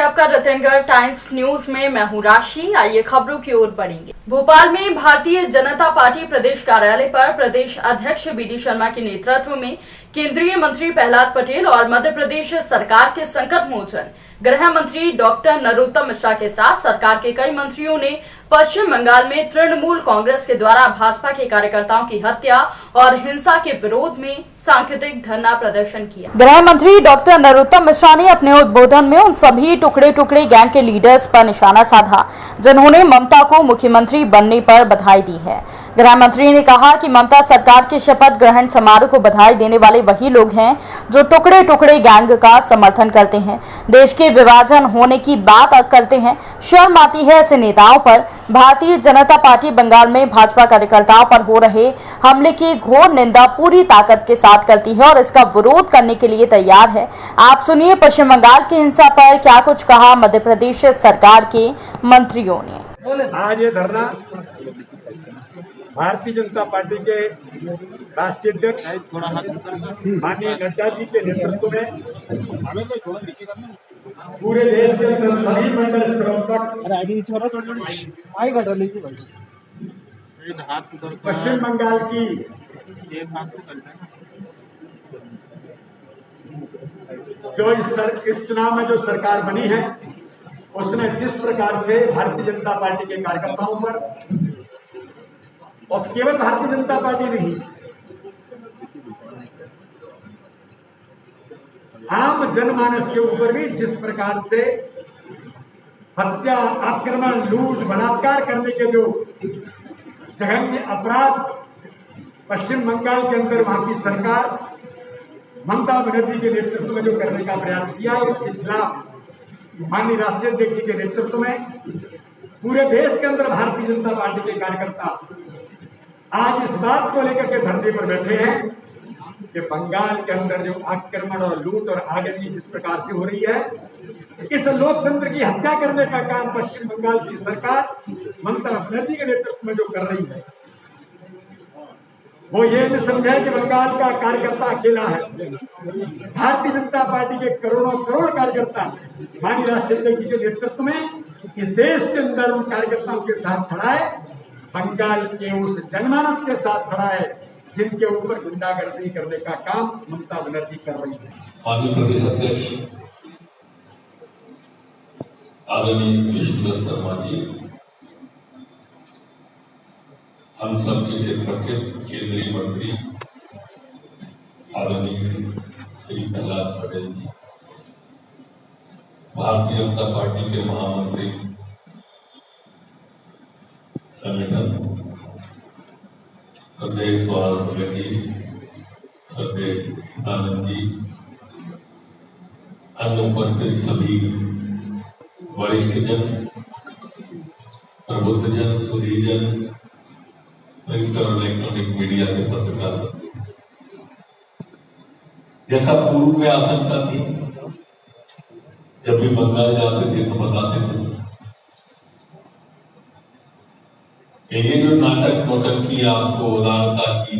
है आपका Ratangarh times news में। मैं हूं राशि। आइए खबरों की ओर बढ़ेंगे। भोपाल में भारतीय जनता पार्टी प्रदेश कार्यालय पर प्रदेश अध्यक्ष बीडी शर्मा के नेतृत्व में केंद्रीय मंत्री प्रहलाद पटेल और मध्य प्रदेश सरकार के संकट मोचन गृह मंत्री डॉक्टर नरोत्तम मिश्रा के साथ सरकार के कई मंत्रियों ने पश्चिम बंगाल में तृणमूल कांग्रेस के द्वारा भाजपा के कार्यकर्ताओं की हत्या और हिंसा के विरोध में सांकेतिक धरना प्रदर्शन किया। गृह मंत्री डॉक्टर नरोत्तम मिश्रा ने अपने उद्बोधन में उन सभी टुकड़े टुकड़े गैंग के लीडर्स पर निशाना साधा जिन्होंने ममता को मुख्यमंत्री बनने पर बधाई दी है। गृह मंत्री ने कहा कि ममता सरकार के शपथ ग्रहण समारोह को बधाई देने वाले वही लोग हैं जो टुकड़े टुकड़े गैंग का समर्थन करते हैं, देश के विभाजन होने की बात करते हैं। शर्म आती है ऐसे नेताओं पर। भारतीय जनता पार्टी बंगाल में भाजपा कार्यकर्ताओं पर हो रहे हमले की घोर निंदा पूरी ताकत के साथ करती है और इसका विरोध करने के लिए तैयार है। आप सुनिए पश्चिम बंगाल की हिंसा पर क्या कुछ कहा मध्य प्रदेश सरकार के मंत्रियों ने। आज ये धरना भारतीय जनता पार्टी के राष्ट्रीय अध्यक्ष माननीय नड्डा जी के नेतृत्व में पूरे देश के अंदर सभी मंडल स्तरों तक पश्चिम बंगाल की जो इस चुनाव में जो सरकार बनी है उसने जिस प्रकार से भारतीय जनता पार्टी के कार्यकर्ताओं पर और केवल भारतीय जनता पार्टी नहीं आम जनमानस के ऊपर भी जिस प्रकार से हत्या, आक्रमण, लूट, बलात्कार करने के जो जघन्य अपराध पश्चिम बंगाल के अंदर वहां की सरकार ममता बनर्जी के नेतृत्व में जो करने का प्रयास किया है उसके खिलाफ माननीय राष्ट्रीय अध्यक्ष जी के नेतृत्व में पूरे देश के अंदर भारतीय जनता पार्टी के कार्यकर्ता आज इस बात को लेकर के धरने पर बैठे हैं कि बंगाल के अंदर जो आक्रमण और लूट और आगजनी जिस प्रकार से हो रही है, इस लोकतंत्र की हत्या करने का काम पश्चिम बंगाल की सरकार ममता बनर्जी के नेतृत्व में जो कर रही है, वो ये न समझे कि बंगाल का कार्यकर्ता अकेला है। भारतीय जनता पार्टी के करोड़ों करोड़ कार्यकर्ता माननीय राष्ट्रीय अध्यक्ष जी के नेतृत्व में इस देश के अंदर उन कार्यकर्ताओं के साथ खड़ा है, बंगाल के उस जनमानस के साथ खड़ा है जिनके ऊपर गुंडागर्दी करने का काम ममता बनर्जी कर रही है। माननीय प्रदेश अध्यक्ष आदरणीय विष्णु शर्मा जी, हम सबके चिरपरिचित केंद्रीय मंत्री आदरणीय श्री प्रहलाद पटेल जी, भारतीय जनता पार्टी के महामंत्री संगठन श्रद्धेय स्वागत जी, श्रद्धेय आनंद जी, अन्य उपस्थित सभी वरिष्ठ जन, प्रबुद्ध जन, सुधी जन, प्रिंट और इलेक्ट्रॉनिक मीडिया के पत्रकार, जैसा पूर्व में आशंका थी, जब भी बंगाल जाते थे तो बताते थे ये जो नाटक नौटंकी आपको उदारता की,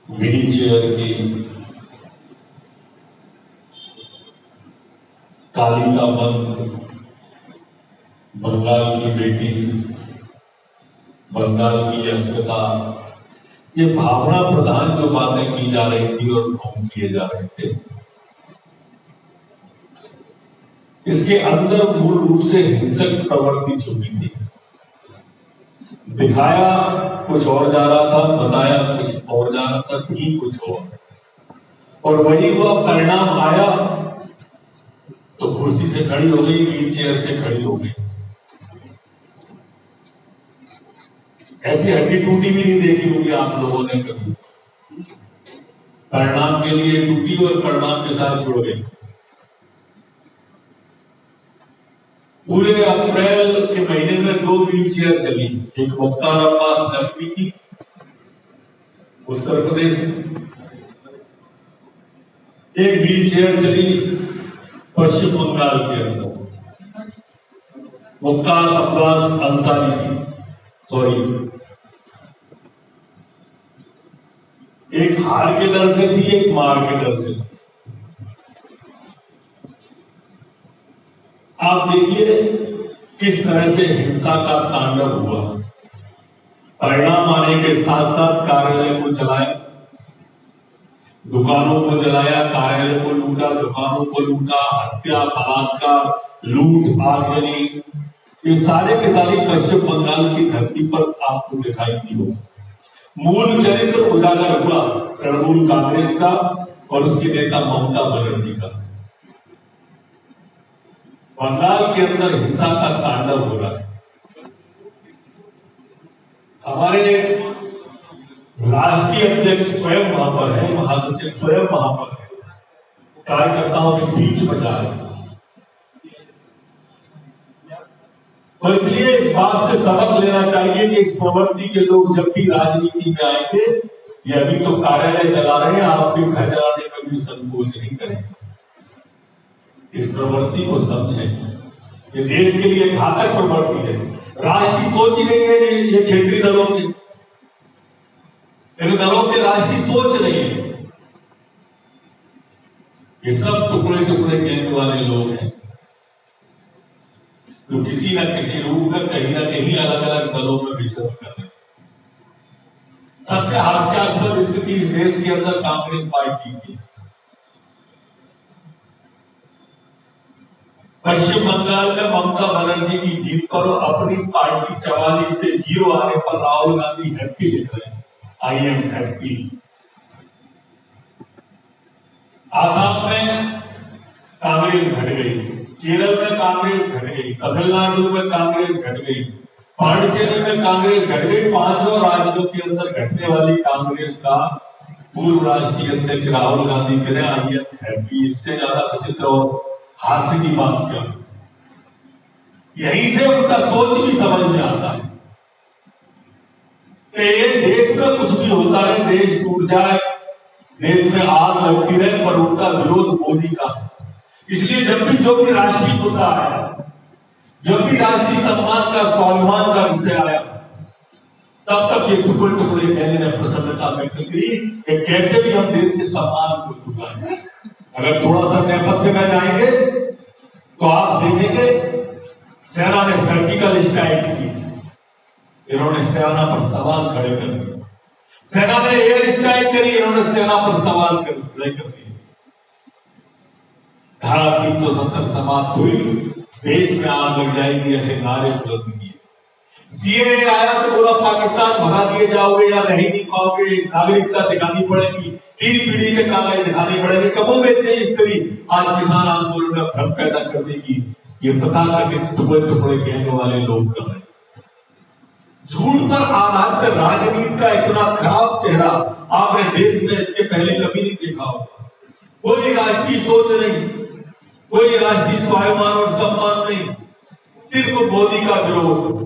व्हील चेयर की, काली का मंत्र, बंगाल की बेटी, बंगाल की अस्मिता, ये भावना प्रधान जो बातें की जा रही थी और ढोंग किए जा रहे थे, इसके अंदर मूल रूप से हिंसक प्रवृत्ति छुपी थी। दिखाया कुछ और जा रहा था, बताया कुछ और जा रहा था, थी कुछ और वही वह परिणाम आया तो कुर्सी से खड़ी हो गई, व्हील चेयर से खड़ी हो गई। ऐसी हड्डी टूटी भी नहीं देखी होगी आप लोगों ने कभी। परिणाम के लिए टूटी और परिणाम के साथ जुड़ गई। पूरे अप्रैल के महीने में 2 व्हील चेयर चली, एक मुख्तार अब्बास नकवी की उत्तर प्रदेश में, एक व्हील चेयर चली पश्चिम बंगाल के अंदर मुख्तार अब्बास अंसारी की, एक हार के डर से थी, एक मार के डर से। आप देखिए किस तरह से हिंसा का तांडव हुआ। परिणाम आने के साथ साथ कार्यालय को जलाया, दुकानों को जलाया, कार्यालय को लूटा, दुकानों को लूटा, हत्या, बलात्कार, लूट, आगजनी, ये सारे के सारे पश्चिम बंगाल की धरती पर आपको दिखाई दी हो। मूल चरित्र उजागर हुआ तृणमूल कांग्रेस का और उसके नेता ममता बनर्जी का। बंगाल के अंदर हिंसा का तांडव हो रहा है। हमारे राष्ट्रीय अध्यक्ष स्वयं वहां पर है, महासचिव स्वयं वहां पर है, कार्यकर्ताओं के बीच में जा रहे हैं। तो इसलिए इस बात से सबक लेना चाहिए कि इस प्रवृत्ति के लोग जब भी राजनीति में आएंगे, ये अभी तो कार्यालय जला रहे हैं, आप भी घर जलाने में भी संकोच नहीं करें। इस प्रवृत्ति को समझें, ये देश के लिए घातक प्रवृत्ति है। राष्ट्रीय सोच ही नहीं है ये क्षेत्रीय दलों की, इन दलों के राष्ट्रीय सोच नहीं है। ये सब टुकड़े टुकड़े गैंग वाले लोग हैं जो किसी न किसी रूप में कहीं ना कहीं अलग अलग दलों में विचरण कर रहे हैं। सबसे हास्यास्पद स्थिति इस देश के अंदर कांग्रेस पार्टी की। पश्चिम बंगाल में ममता बनर्जी की जीत पर अपनी पार्टी 44 से 0 आने पर राहुल गांधी हैप्पी लिख रहे हैं, आई एम हैप्पी। आसाम में कांग्रेस घट गई, केरल में कांग्रेस घट गई, तमिलनाडु में कांग्रेस घट गई, पांडिचेरी में कांग्रेस घट गई। 5 राज्यों के अंदर घटने वाली कांग्रेस का पूर्व राष्ट्रीय अध्यक्ष राहुल गांधी कह रहे आई एम हैप्पी। इससे ज्यादा विचित्र और हास्य की बात क्या। यहीं से उनका सोच भी समझ में आता है कि ये देश में कुछ भी होता है, देश टूट जाए, देश में आग लगती रहे, पर उनका विरोध मोदी का है। इसलिए जब भी जो भी राष्ट्रीय मुद्दा आया, जब भी राष्ट्रीय सम्मान का स्वाभिमान का विषय आया, तब तक ये टुकड़े टुकड़े कहने ने प्रसन्नता व्यक्त की कि कैसे भी हम देश के सम्मान को चुकाएं। अगर थोड़ा सा नेपथ्य में जाएंगे तो आप देखेंगे सेना ने सर्जिकल स्ट्राइक की, इन्होंने सेना पर सवाल खड़े कर दिए। सेना ने एयर स्ट्राइक करी, इन्होंने सेना पर सवाल खड़े कर दिए। धारा 370 समाप्त हुई, देश में आग लग जाएगी ऐसे नारे बुलंद किए। सीएए आया तो बोला पाकिस्तान भगा दिए जाओगे या रह नहीं पाओगे, नागरिकता दिखानी पड़ेगी, 3 पीढ़ी के कागज दिखाने पड़ेंगे। कबोबे से इस तरह आज किसान आंदोलन में भ्रम पैदा करने की ये तथाकथित टुकड़े टुकड़े गैंग वाले लोग कर रहे हैं। झूठ पर आधारित राजनीति का इतना खराब चेहरा आपने देश में इसके पहले कभी नहीं देखा होगा। कोई राष्ट्रीय सोच नहीं, कोई राष्ट्रीय स्वाभिमान और सम्मान नहीं, सिर्फ मोदी का विरोध,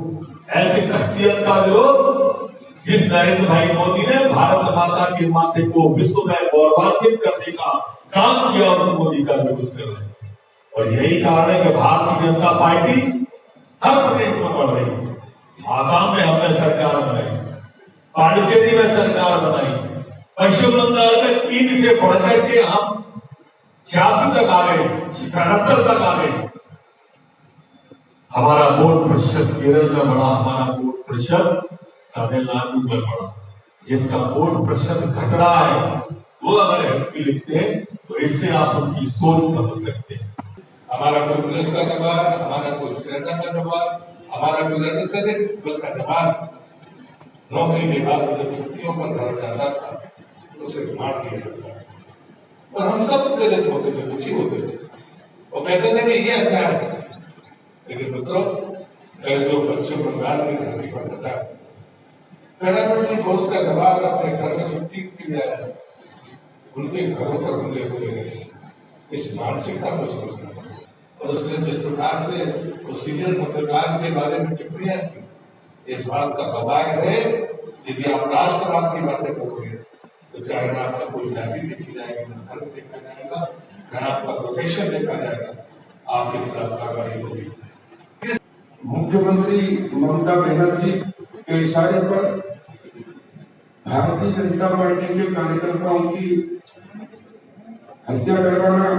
ऐसी शख्सियत का विरोध जिस नरेंद्र भाई मोदी ने भारत माता के माथे को विश्व में गौरवान्वित करने का काम किया, उस मोदी का विरोध कर रहे हैं। और यही कारण है कि भारतीय जनता पार्टी हर प्रदेश में बढ़ रही है। आसाम में हमने सरकार बनाई, पांडिचेरी में सरकार बनाई, पश्चिम बंगाल में 3 से बढ़कर के हम 86 तक आ गए, 77 तक आ गए। हमारा वोट प्रतिशत केरल में बढ़ा, हमारा वोट प्रतिशत तमिलनाडु में बढ़ा। जिनका वोट प्रतिशत घट रहा है वो अगर हैप्पी लिखते हैं तो इससे आप उनकी सोच समझ सकते हैं। हमारा कोई पुलिस का जवान, हमारा कोई सेना का जवान, हमारा कोई अर्धसैनिक बल का जवान नौकरी के बाद जब छुट्टियों पर घर जाता था तो उसे मार दिया जाता था। और हम सब उत्तेजित होते थे, दुखी होते थे, वो कहते थे कि ये अन्याय है। लेकिन मित्रों, जो पश्चिम बंगाल की धरती पर घटा है, पैरामिलिट्री फोर्स का जवान अपने घर में छुट्टी के लिए आया, उनके घरों पर हमले हुए, इस मानसिकता को समझना। और उसने जिस प्रकार से उस सीनियर पत्रकार के बारे में टिप्पणियां की, इस बात का गवाह है कि यदि आप राष्ट्रवाद की बातें करोगे तो चाहे ना आपका कोई जाति देखी जाएगी, ना धर्म देखा जाएगा, ना आपका प्रोफेशन देखा जाएगा, आपके खिलाफ कार्रवाई होगी। मुख्यमंत्री ममता बनर्जी के इशारे पर भारतीय जनता पार्टी के कार्यकर्ताओं की हत्या करवाना,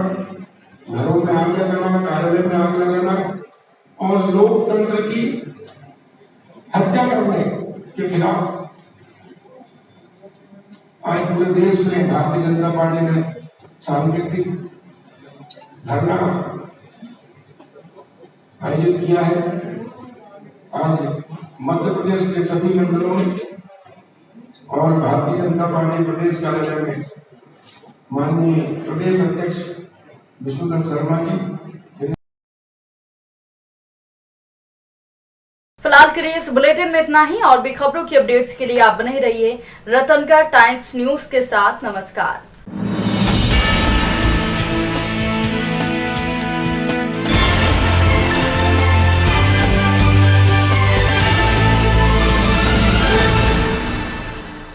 घरों में आग लगाना, कार्यालय में आग लगाना लोकतंत्र की हत्या करने के खिलाफ आज पूरे देश में भारतीय जनता पार्टी ने सांकेतिक धरना आयोजित किया है। आज मध्य प्रदेश के सभी मंडलों में और भारतीय जनता पार्टी प्रदेश कार्यालय में माननीय प्रदेश अध्यक्ष विष्णुदत्त शर्मा जी। फिलहाल के लिए इस बुलेटिन में इतना ही। और भी खबरों की अपडेट्स के लिए आप बने रहिए रतनगढ़ टाइम्स न्यूज के साथ। नमस्कार।